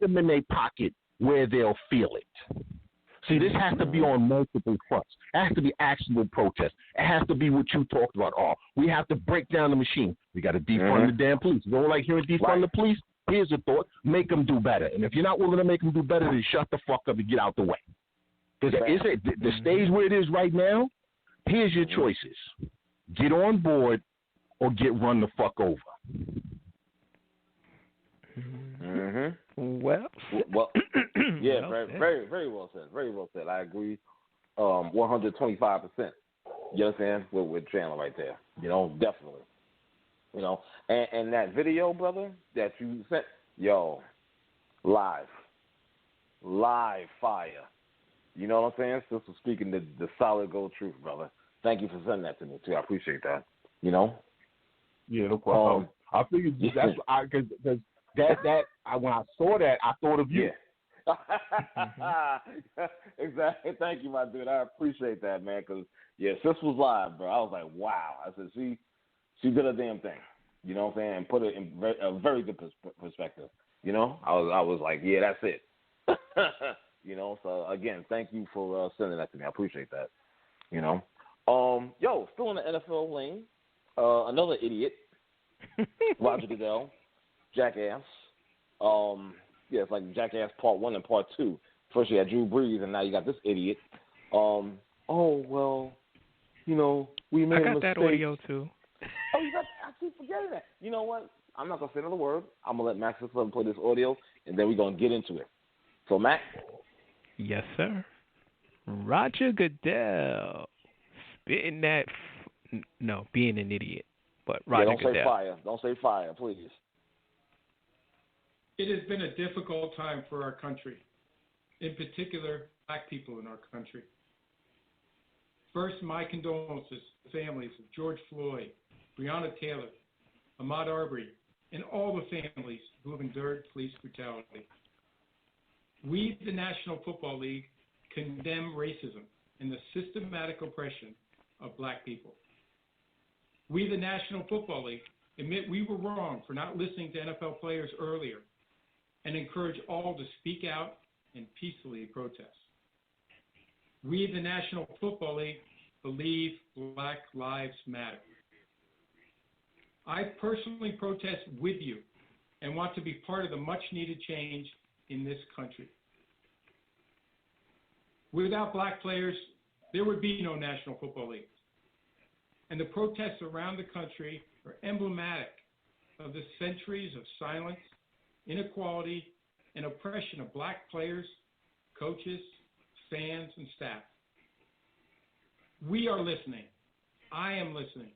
hit them in their pocket where they'll feel it. See, this has to be on multiple fronts. It has to be actionable protest. It has to be what you talked about. Oh, we have to break down the machine. We got to defund the damn police. You don't like hearing defund the police? Here's a thought. Make them do better. And if you're not willing to make them do better, then shut the fuck up and get out the way. Because the stage where it is right now, here's your choices. Get on board or get run the fuck over. Well, yeah, very well said. Very well said. I agree 125%. You understand? With Chandler right there. You know, definitely. You know, and that video, brother, that you sent, yo, live fire. You know what I'm saying? Sister speaking the solid gold truth, brother. Thank you for sending that to me, too. I appreciate that. You know? Yeah, no problem. I figured that's because when I saw that, I thought of you. Yeah. Exactly. Thank you, my dude. I appreciate that, man, because, sis was live, bro. I was like, wow. I said, she did a damn thing. You know what I'm saying? And put it in a very good perspective. You know? I was like, yeah, that's it. You know? So, again, thank you for sending that to me. I appreciate that. You know? Still in the NFL lane, another idiot, Roger Goodell, jackass. It's like Jackass Part 1 and Part 2. First you had Drew Brees, and now you got this idiot. We made a mistake. I got that audio, too. I keep forgetting that. You know what? I'm not going to say another word. I'm going to let Max play this audio, and then we're going to get into it. So, Max? Yes, sir. Roger Goodell. Spitting that, being an idiot. But Roger Goodell. Don't say fire, please. It has been a difficult time for our country, in particular, black people in our country. First, my condolences to the families of George Floyd, Breonna Taylor, Ahmaud Arbery, and all the families who have endured police brutality. We, the National Football League, condemn racism and the systematic oppression of black people. We, the National Football League, admit we were wrong for not listening to NFL players earlier and encourage all to speak out and peacefully protest. We, the National Football League, believe Black Lives Matter. I personally protest with you and want to be part of the much-needed change in this country. Without black players, there would be no National Football League. And the protests around the country are emblematic of the centuries of silence, inequality, and oppression of black players, coaches, fans, and staff. We are listening. I am listening.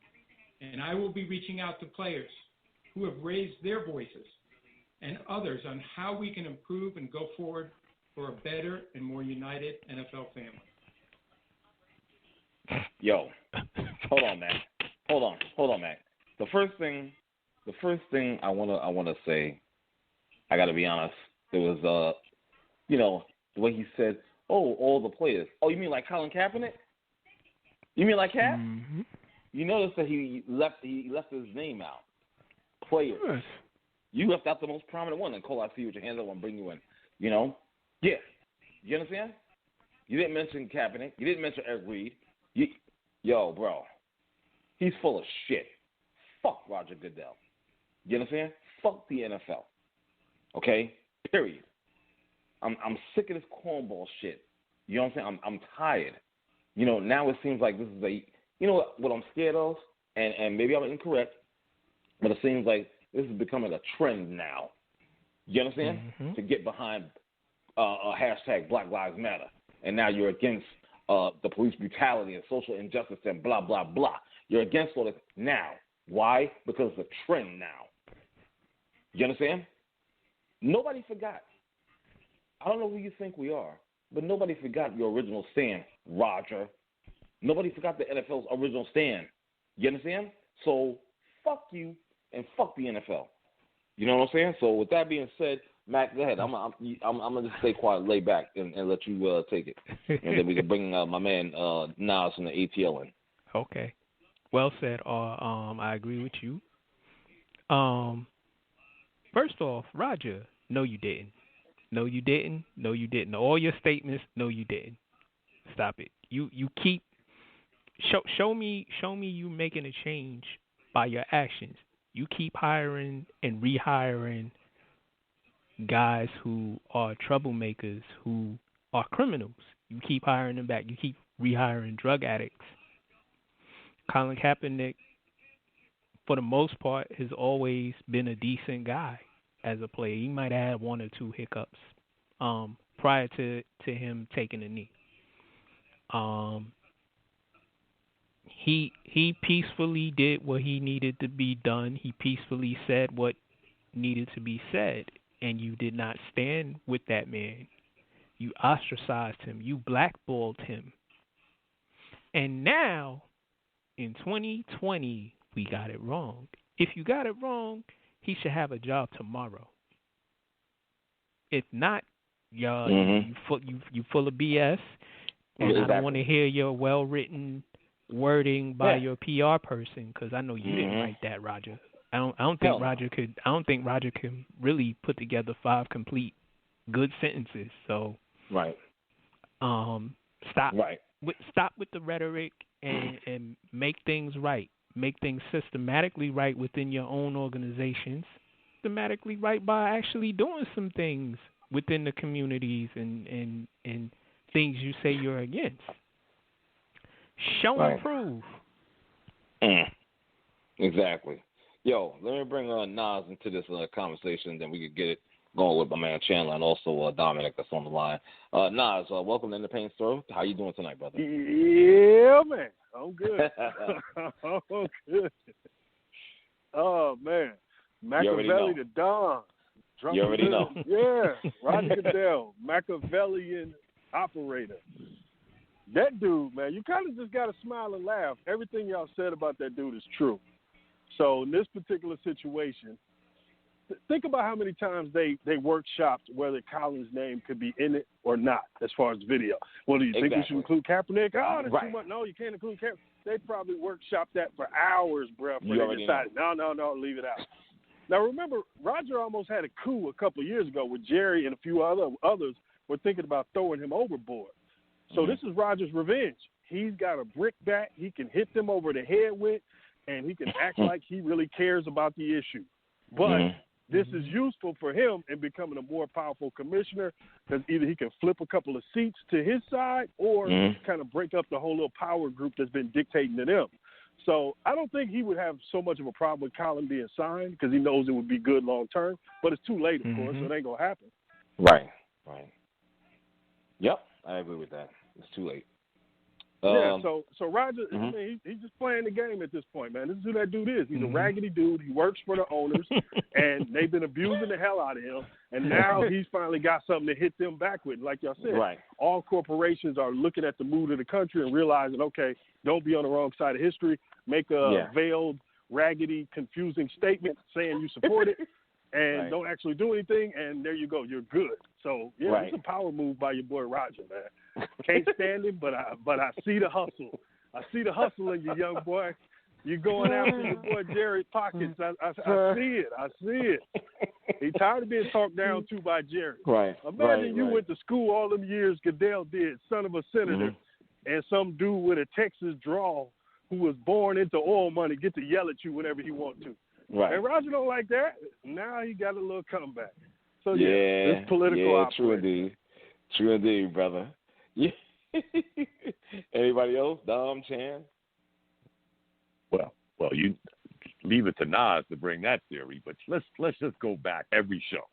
And I will be reaching out to players who have raised their voices and others on how we can improve and go forward for a better and more united NFL family. Yo, hold on, man. Hold on, man. The first thing I wanna say, I gotta be honest. It was the way he said, "Oh, all the players." Oh, you mean like Colin Kaepernick? You mean like Cap? Mm-hmm. You notice that he left his name out. Players. Yes. You left out the most prominent one. And Cole, I see you with your hands up. I'm bring you in. You know? Yeah. You understand? You didn't mention Kaepernick. You didn't mention Eric Reed. Yo, bro. He's full of shit. Fuck Roger Goodell. You understand? Fuck the NFL. Okay? Period. I'm sick of this cornball shit. You know what I'm saying? I'm tired. You know, now it seems like this is you know what I'm scared of? And maybe I'm incorrect, but it seems like this is becoming a trend now. You understand? Mm-hmm. To get behind a hashtag Black Lives Matter. And now you're against the police brutality and social injustice and blah, blah, blah. You're against all this now. Why? Because it's a trend now. You understand? Nobody forgot. I don't know who you think we are, but nobody forgot your original stand, Roger. Nobody forgot the NFL's original stand. You understand? So fuck you and fuck the NFL. You know what I'm saying? So with that being said, Mac, go ahead. I'm gonna just stay quiet, lay back, and let you take it, and then we can bring my man Nas from the ATL in. Okay. Well said. I agree with you. First off, Roger, no, you didn't. No, you didn't. No, you didn't. All your statements, no, you didn't. Stop it. You keep show me you making a change by your actions. You keep hiring and rehiring guys who are troublemakers, who are criminals. You keep hiring them back. You keep rehiring drug addicts. Colin Kaepernick, for the most part, has always been a decent guy as a player. He might have had one or two hiccups prior to him taking a knee. He peacefully did what he needed to be done. He peacefully said what needed to be said, and you did not stand with that man. You ostracized him. You blackballed him. And now, in 2020, we got it wrong. If you got it wrong, he should have a job tomorrow. If not, y'all, you full of BS, and I don't want to hear your well-written wording by your PR person, because I know you didn't write that, Roger. I don't think Roger could. I don't think Roger can really put together 5 complete good sentences. So stop. Stop with the rhetoric and make things right. Make things systematically right within your own organizations. Systematically right by actually doing some things within the communities and things you say you're against. Show and prove. Exactly. Yo, let me bring Nas into this conversation, then we could get it going with my man Chandler and also Dominic that's on the line. Nas, welcome to InThePaint Store. How you doing tonight, brother? Yeah, man. I'm good. I'm good. Oh, man. Machiavelli the Don. You already know. Yeah. Roger Goodell, Machiavellian operator. That dude, man, you kind of just got to smile and laugh. Everything y'all said about that dude is true. So in this particular situation, think about how many times they workshopped whether Colin's name could be in it or not as far as video. Well, do you think we should include Kaepernick? Oh, that's too much. No, you can't include Kaepernick. They probably workshopped that for hours, bro, before they decided, no, leave it out. Now, remember, Roger almost had a coup a couple of years ago with Jerry and a few others were thinking about throwing him overboard. So this is Roger's revenge. He's got a brickbat he can hit them over the head with, and he can act like he really cares about the issue. But this is useful for him in becoming a more powerful commissioner, because either he can flip a couple of seats to his side or kind of break up the whole little power group that's been dictating to them. So I don't think he would have so much of a problem with Colin being signed, because he knows it would be good long term. But it's too late, of course, so it ain't going to happen. Right. Yep, I agree with that. It's too late. So Roger, I mean, he's just playing the game at this point, man. This is who that dude is. He's a raggedy dude. He works for the owners, and they've been abusing the hell out of him. And now he's finally got something to hit them back with. Like y'all said, all corporations are looking at the mood of the country and realizing, okay, don't be on the wrong side of history. Make a veiled, raggedy, confusing statement saying you support it, and don't actually do anything, and there you go. You're good. So, it's a power move by your boy Roger, man. Can't stand him, but I see the hustle. I see the hustle in you, young boy. You're going after your boy Jerry's pockets. I see it. I see it. He's tired of being talked down to by Jerry. Imagine you went to school all them years Goodell did, son of a senator, and some dude with a Texas drawl who was born into oil money get to yell at you whenever he wants to. And Roger don't like that. Now he got a little comeback. So, it's political operation. True indeed, brother. Yeah. Anybody else? Dom, Chan? Well, you leave it to Nas to bring that theory, but let's just go back every show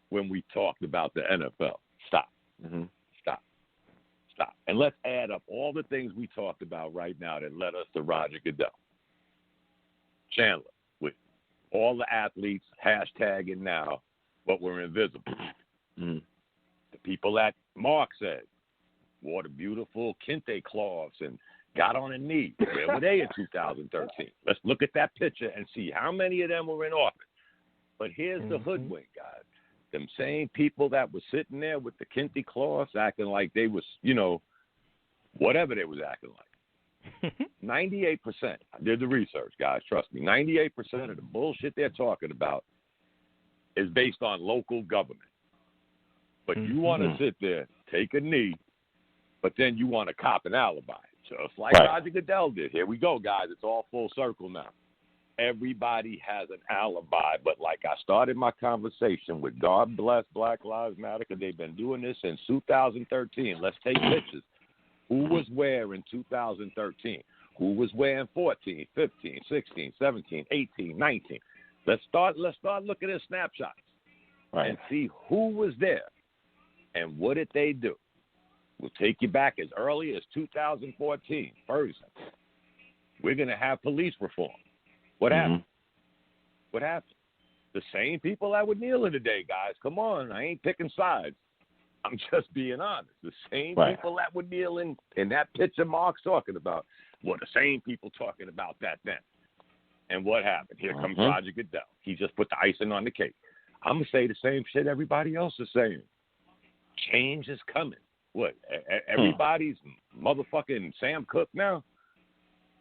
when we talked about the NFL. Stop. Stop. And let's add up all the things we talked about right now that led us to Roger Goodell. Chandler, with all the athletes hashtagging now, but we're invisible. The people that Mark said wore the beautiful kente cloths and got on a knee. Where were they in 2013? Let's look at that picture and see how many of them were in office. But here's the hoodwink, guys. Them same people that were sitting there with the kente cloths acting like they was, whatever they was acting like. 98%. I did the research, guys. Trust me. 98% of the bullshit they're talking about is based on local government. But you want to sit there, take a knee, but then you want to cop an alibi, just like Roger Goodell did. Here we go, guys. It's all full circle now. Everybody has an alibi, but like I started my conversation with, God bless Black Lives Matter, because they've been doing this since 2013. Let's take pictures. Who was where in 2013? Who was where in 14, 15, 16, 17, 18, 19? Let's start looking at snapshots and see who was there and what did they do. We'll take you back as early as 2014. First, we're going to have police reform. What happened? What happened? The same people that were kneeling today, guys. Come on, I ain't picking sides. I'm just being honest. The same people that were kneeling in that picture Mark's talking about were the same people talking about that then. And what happened? Here comes Roger Goodell. He just put the icing on the cake. I'm going to say the same shit everybody else is saying. Change is coming. What? Everybody's motherfucking Sam Cooke now?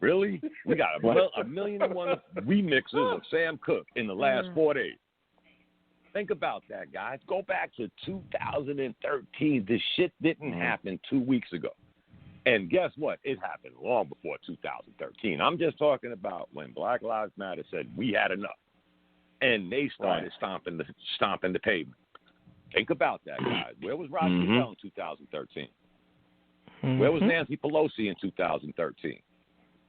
Really? We got a million and one remixes of Sam Cooke in the last 4 days. Think about that, guys. Go back to 2013. This shit didn't happen 2 weeks ago. And guess what? It happened long before 2013. I'm just talking about when Black Lives Matter said we had enough. And they started stomping the pavement. Think about that, guys. Where was Roger Goodell in 2013? Where was Nancy Pelosi in 2013?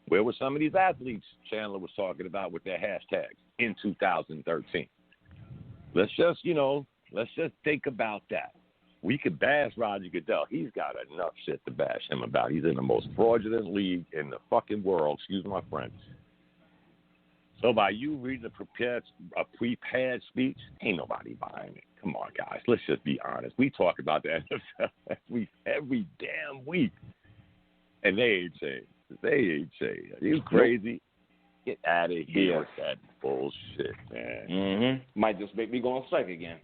Where were some of these athletes Chandler was talking about with their hashtags in 2013? Let's just think about that. We could bash Roger Goodell. He's got enough shit to bash him about. He's in the most fraudulent league in the fucking world. Excuse my French. So by you reading a prepared speech, ain't nobody buying it. Come on, guys. Let's just be honest. We talk about the NFL every damn week. And they ain't saying. Are you crazy? Get out of here with that bullshit, man. Might just make me go on strike again.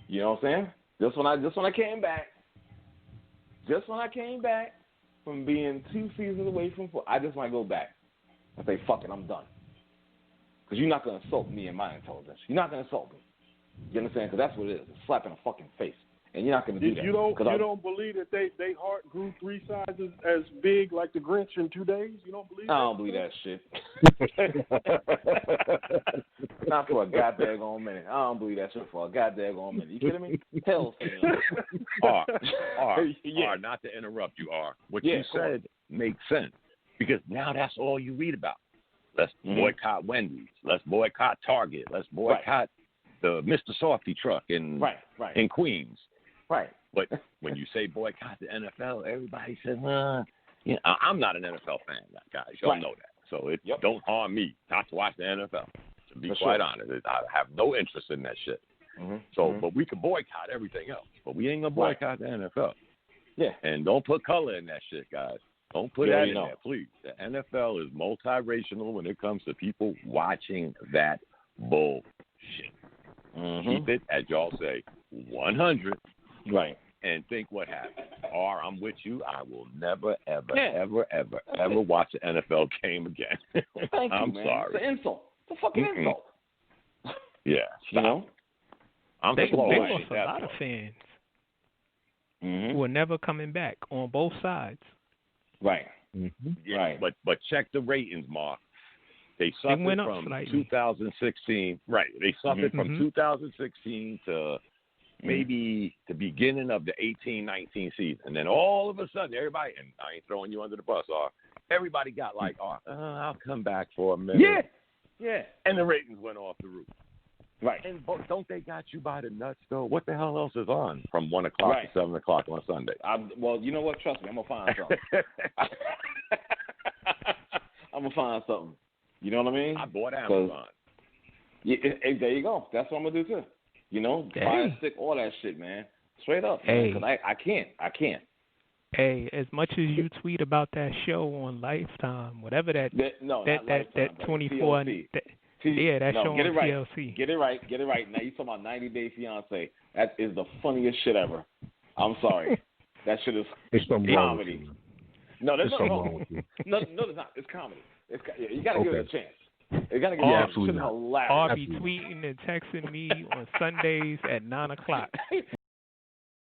You know what I'm saying? Just when I came back from being 2 seasons away from football, I just might go back and say, fuck it, I'm done. Because you're not going to insult me and my intelligence. You're not going to insult me. You understand? Because that's what it is. It's slapping a fucking face. And you're not going to do that. You don't believe that they heart grew 3 sizes as big like the Grinch in 2 days? You don't believe that? I don't believe that shit. Not for a goddamn minute. I don't believe that shit for a goddamn minute. You kidding me? Hell, R, not to interrupt you, R. What you said makes sense because now that's all you read about. Let's boycott Wendy's. Let's boycott Target. Let's boycott the Mr. Softy truck in Queens. Right. But when you say boycott the NFL, everybody says, I'm not an NFL fan, guys. Y'all know that. So it don't harm me not to watch the NFL. To be quite honest, I have no interest in that shit. But we can boycott everything else. But we ain't going to boycott the NFL. Yeah. And don't put color in that shit, guys. Don't put that in there, please. The NFL is multiracial when it comes to people watching that bullshit. Keep it, as y'all say, 100. Right. And think what happened. Or I'm with you. I will never, ever watch an NFL game again. Thank you, I'm man. sorry. It's an insult. It's a fucking insult. Yeah. You know? They lost a lot of fans who are never coming back on both sides. Right. Yeah, right. But check the ratings, Mark. They suffered from 2016. Right. They suffered from 2016 to maybe the beginning of the 18-19 season. And then all of a sudden, everybody, and I ain't throwing you under the bus, everybody got like, I'll come back for a minute. Yeah. And the ratings went off the roof. Right. And don't they got you by the nuts, though? What the hell else is on from 1 o'clock to 7 o'clock on Sunday? Well, you know what? Trust me, I'm going to find something. I'm going to find something. You know what I mean? I bought Amazon. Yeah, there you go. That's what I'm going to do, too. You know, fire stick, all that shit, man. Straight up, because I can't. Hey, as much as you tweet about that show on Lifetime, whatever that 24, that show on TLC. Get it right. Now you talking about 90 Day Fiance. That is the funniest shit ever. I'm sorry. That shit is comedy. No, there's nothing wrong with it. No, there's not. It's comedy. You got to give it a chance. You got to give it a chance. It's hilarious. I'll be tweeting and texting me on Sundays at 9 o'clock.